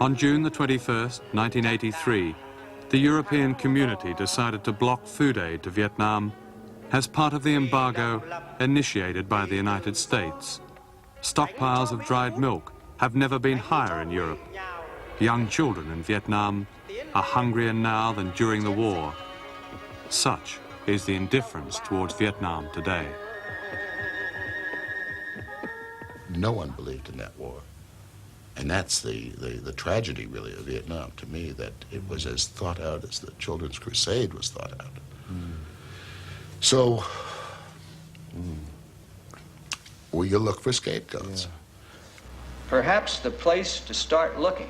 On June the 21st, 1983, the European community decided to block food aid to Vietnam as part of the embargo initiated by the United States. Stockpiles of dried milk have never been higher in Europe. Young children in Vietnam are hungrier now than during the war. Such is the indifference towards Vietnam today. No one believed in that war. And that's the tragedy, really, of Vietnam, to me, that it was as thought out as the Children's Crusade was thought out. So, we look for scapegoats. Perhaps the place to start looking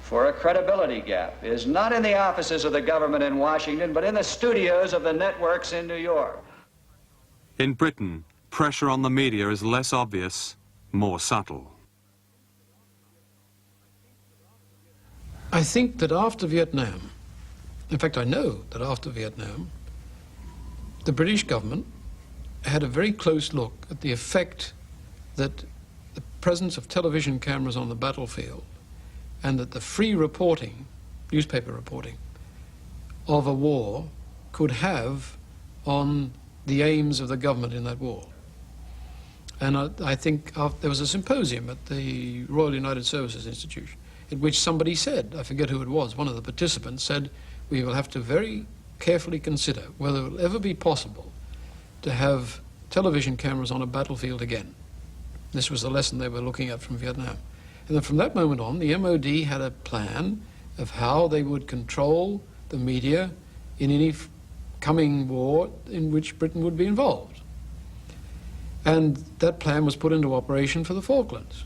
for a credibility gap is not in the offices of the government in Washington, but in the studios of the networks in New York. In Britain, pressure on the media is less obvious, more subtle. I think that after Vietnam, in fact I know that after Vietnam, the British government had a very close look at the effect that the presence of television cameras on the battlefield and that the free reporting, newspaper reporting, of a war could have on the aims of the government in that war. And I think there was a symposium at the Royal United Services Institution in which somebody said, I forget who it was, one of the participants said, we will have to very carefully consider whether it will ever be possible to have television cameras on a battlefield again. This was the lesson they were looking at from Vietnam. And then from that moment on, the MOD had a plan of how they would control the media in any coming war in which Britain would be involved. And that plan was put into operation for the Falklands.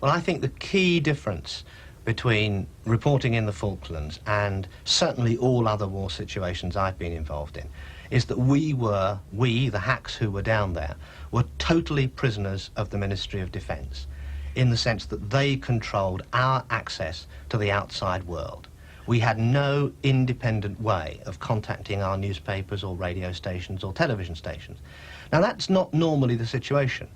Well, I think the key difference between reporting in the Falklands and certainly all other war situations I've been involved in is that we, the hacks who were down there, were totally prisoners of the Ministry of Defence, in the sense that they controlled our access to the outside world. We had no independent way of contacting our newspapers or radio stations or television stations. Now, that's not normally the situation.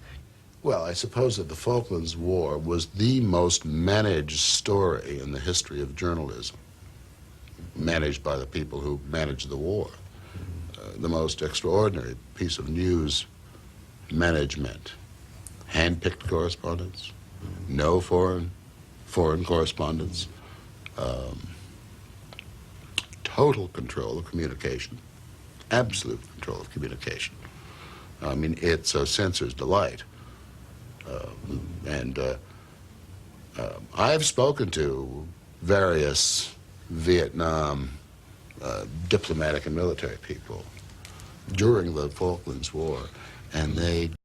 Well, I suppose that the Falklands War was the most managed story in the history of journalism, managed by the people who managed the war. The most extraordinary piece of news management. Hand-picked correspondence, no foreign correspondence, total control of communication, absolute control of communication. I mean, it's a censor's delight. I've spoken to various Vietnam diplomatic and military people during the Falklands War, and they